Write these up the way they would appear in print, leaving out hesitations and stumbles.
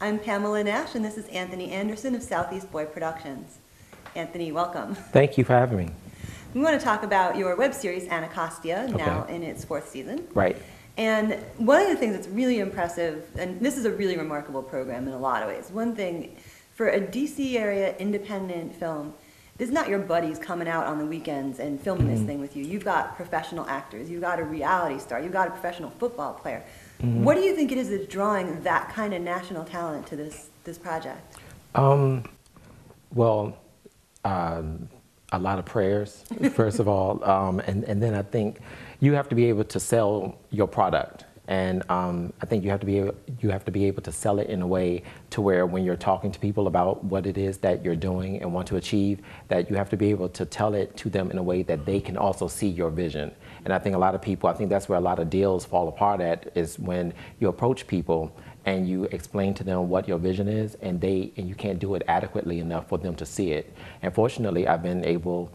I'm Pamela Nash, and this is Anthony Anderson of Southeast Boy Productions. Anthony, welcome. Thank you for having me. We want to talk about your web series, Anacostia, now in its 4th season. Right. And one of the things that's really impressive, and this is a really remarkable program in a lot of ways, one thing, for a DC area independent film, this is not your buddies coming out on the weekends and filming this thing with you. You've got professional actors, you've got a reality star, you've got a professional football player. What do you think it is that's drawing that kind of national talent to this project? Well, a lot of prayers, first of all, and then I think you have to be able to sell your product, and I think you have to be able to sell it in a way to where when you're talking to people about what it is that you're doing and want to achieve, that you have to be able to tell it to them in a way that they can also see your vision. And I think a lot of people, I think that's where a lot of deals fall apart at, is when you approach people and you explain to them what your vision is, and you can't do it adequately enough for them to see it. And fortunately, I've been able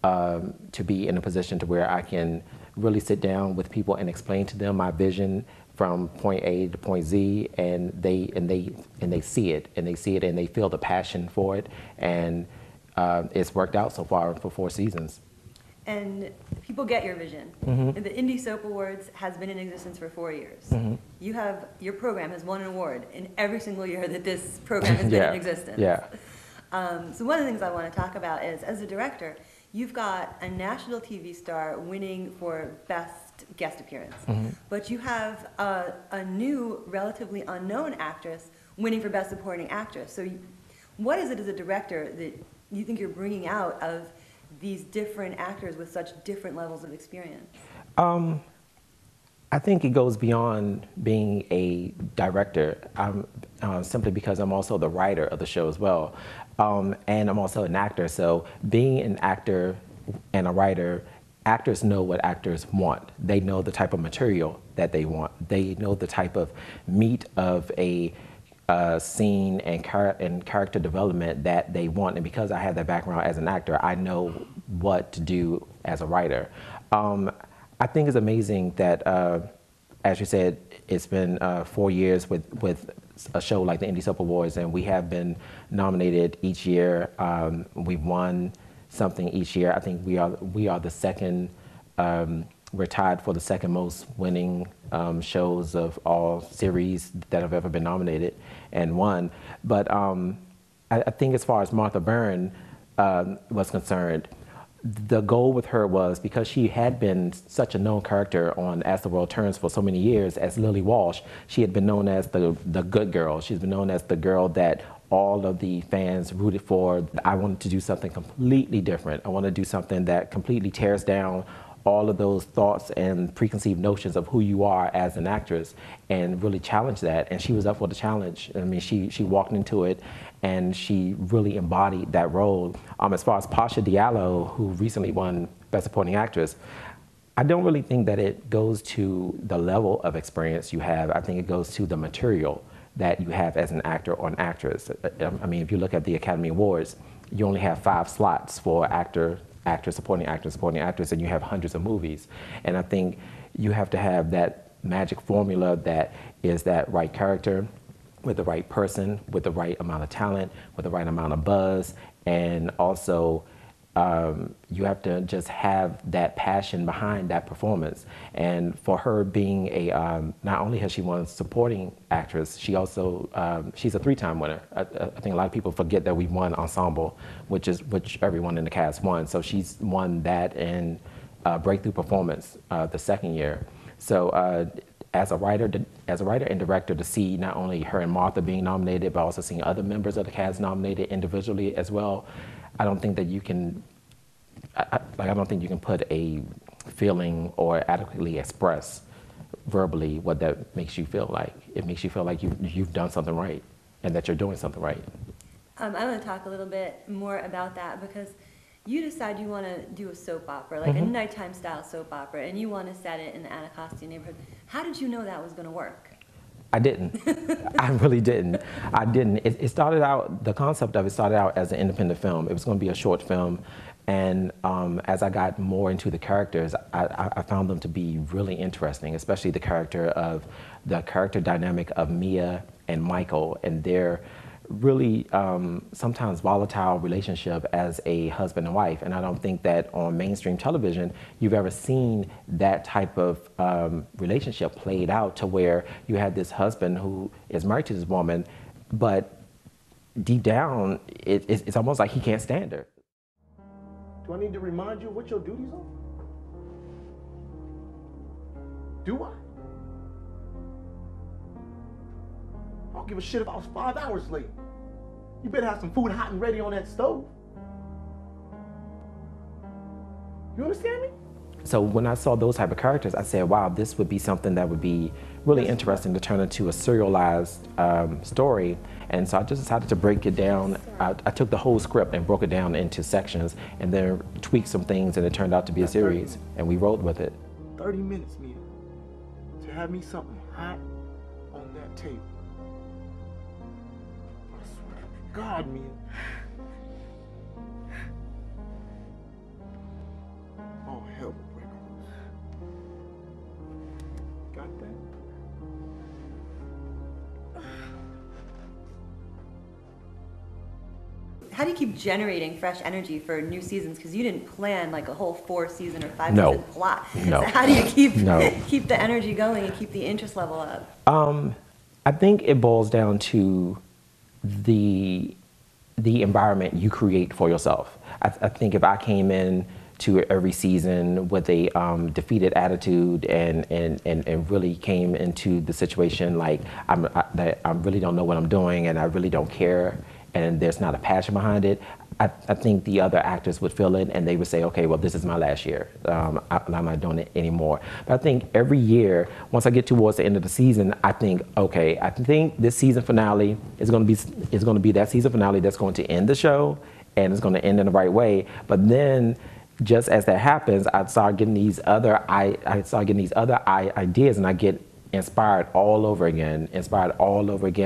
to be in a position to where I can really sit down with people and explain to them my vision from point A to point Z, and they see it, and they feel the passion for it, and it's worked out so far for 4 seasons. And people get your vision. The Indie Soap Awards has been in existence for 4 years. Your program has won an award in every single year that this program has been in existence. So one of the things I want to talk about is, as a director, you've got a national TV star winning for Best Guest Appearance, but you have a new, relatively unknown actress winning for Best Supporting Actress. So what is it as a director that you think you're bringing out of these different actors with such different levels of experience? I think it goes beyond being a director, simply because I'm also the writer of the show as well. And I'm also an actor, so being an actor and a writer, actors know what actors want. They know the type of material that they want. They know the type of meat of a scene and character development that they want. And because I have that background as an actor, I know what to do as a writer. I think it's amazing that, as you said, it's been 4 years with a show like the Indie Soap Awards, and we have been nominated each year. We've won something each year. I think we are the second. We're tied for the second most winning shows of all series that have ever been nominated and won. But I think as far as Martha Byrne was concerned, the goal with her was, because she had been such a known character on As the World Turns for so many years as Lily Walsh, she had been known as the good girl. She's been known as the girl that all of the fans rooted for. I wanted to do something completely different. I wanted to do something that completely tears down all of those thoughts and preconceived notions of who you are as an actress, and really challenge that. And she was up for the challenge. I mean, she walked into it and she really embodied that role. As far as Pasha Diallo, who recently won Best Supporting Actress, I don't really think that it goes to the level of experience you have. I think it goes to the material that you have as an actor or an actress. I mean, if you look at the Academy Awards, you only have 5 slots for actor, supporting actress, and you have hundreds of movies. And I think you have to have that magic formula that is that right character, with the right person, with the right amount of talent, with the right amount of buzz, and also you have to just have that passion behind that performance. And for her being a, not only has she won supporting actress, she also, she's a 3-time winner. I think a lot of people forget that we won ensemble, which everyone in the cast won. So she's won that in breakthrough performance the 2nd year. So as a writer and director, to see not only her and Martha being nominated, but also seeing other members of the cast nominated individually as well, I don't think that you can, I don't think you can put a feeling or adequately express verbally what that makes you feel like. It makes you feel like you've done something right and that you're doing something right. I want to talk a little bit more about that, because you decide you want to do a soap opera, like a nighttime style soap opera, and you want to set it in the Anacostia neighborhood. How did you know that was going to work? I didn't. I really didn't. I didn't. It started out, the concept of it started out as an independent film. It was going to be a short film. And as I got more into the characters, I found them to be really interesting, especially the character dynamic of Mia and Michael, and their really sometimes volatile relationship as a husband and wife. And I don't think that on mainstream television you've ever seen that type of relationship played out, to where you had this husband who is married to this woman, but deep down it's almost like he can't stand her. Do I need to remind you what your duties are? Do I? I don't give a shit if I was 5 hours late. You better have some food hot and ready on that stove. You understand me? So when I saw those type of characters, I said, wow, this would be something that would be really interesting to turn into a serialized story. And so I just decided to break it down. I took the whole script and broke it down into sections, and then tweaked some things, and it turned out to be a series, and we rolled with it. 30 minutes, Mia, to have me something hot on that table. I swear to God, Mia. Oh, hell will break loose. Got that? How do you keep generating fresh energy for new seasons? Because you didn't plan like a whole 4-season or 5-season No. plot. No. So how do you keep No. keep the energy going and keep the interest level up? I think it boils down to the environment you create for yourself. I think if I came in to every season with a defeated attitude and really came into the situation like that I really don't know what I'm doing and I really don't care, and there's not a passion behind it, I think the other actors would feel it and they would say, okay, well, this is my last year. I'm not doing it anymore. But I think every year, once I get towards the end of the season, I think, okay, I think this season finale is going to be that season finale that's going to end the show, and it's going to end in the right way. But then, just as that happens, I start getting these other ideas, and I get inspired all over again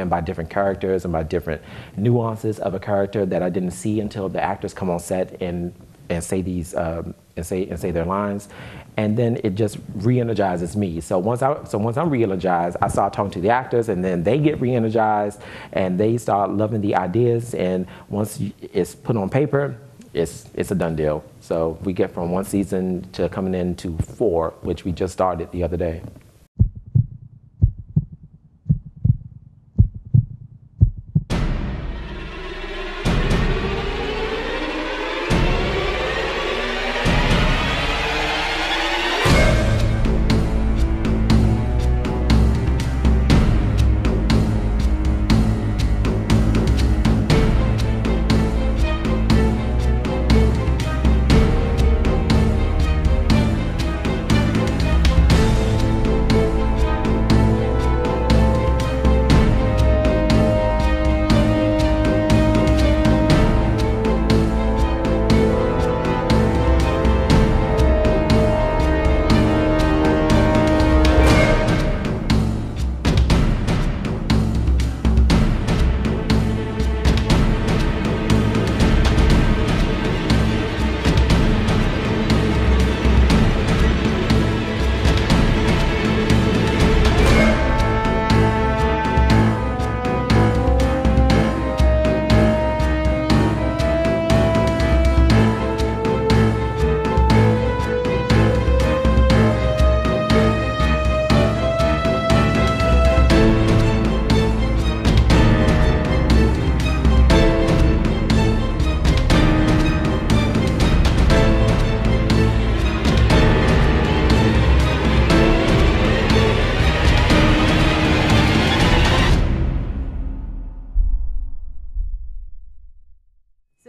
by different characters and by different nuances of a character that I didn't see until the actors come on set and say these and say their lines, and then it just re-energizes me. So once I'm re-energized, I start talking to the actors, and then they get re-energized and they start loving the ideas, and once it's put on paper, it's a done deal. So we get from 1 season to coming into 4, which we just started the other day.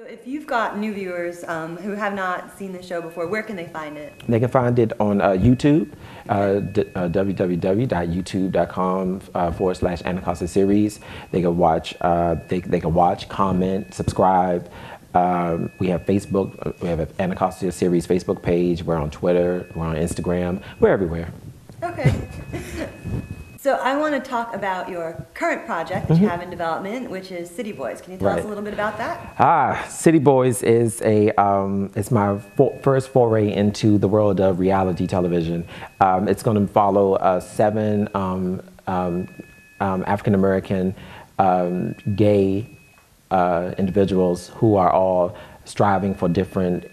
If you've got new viewers who have not seen the show before, where can they find it? They can find it on YouTube, www.youtube.com/Anacostia series. They can watch, comment, subscribe. We have Facebook. We have an Anacostia series Facebook page. We're on Twitter. We're on Instagram. We're everywhere. Okay. So I want to talk about your current project that you have in development, which is City Boys. Can you tell us a little bit about that? City Boys is it's my first foray into the world of reality television. It's going to follow 7 African American gay individuals who are all striving for different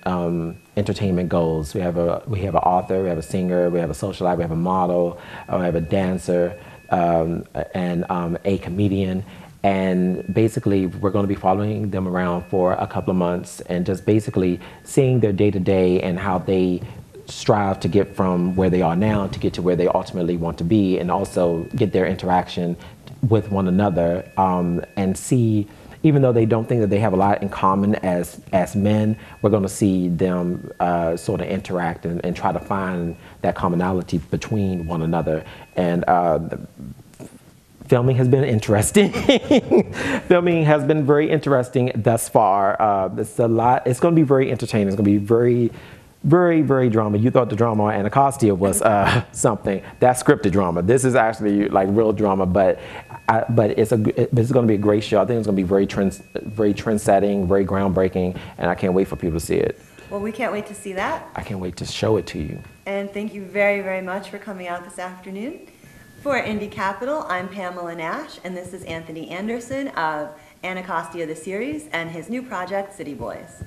entertainment goals. We have an author, we have a singer, we have a socialite, we have a model, we have a dancer, and a comedian. And basically, we're going to be following them around for a couple of months and just basically seeing their day-to-day and how they strive to get from where they are now to get to where they ultimately want to be, and also get their interaction with one another, and see, even though they don't think that they have a lot in common as men, we're going to see them sort of interact and try to find that commonality between one another. And filming has been interesting. Filming has been very interesting thus far. It's a lot. It's going to be very entertaining. It's going to be very, very, very drama. You thought the drama on Anacostia was something. That's scripted drama. This is actually like real drama, but it's going to be a great show. I think it's going to be very trend-setting, very groundbreaking, and I can't wait for people to see it. Well, we can't wait to see that. I can't wait to show it to you. And thank you very, very much for coming out this afternoon. For IndieCapitol, I'm Pamela Nash, and this is Anthony Anderson of Anacostia the series and his new project, City Boys.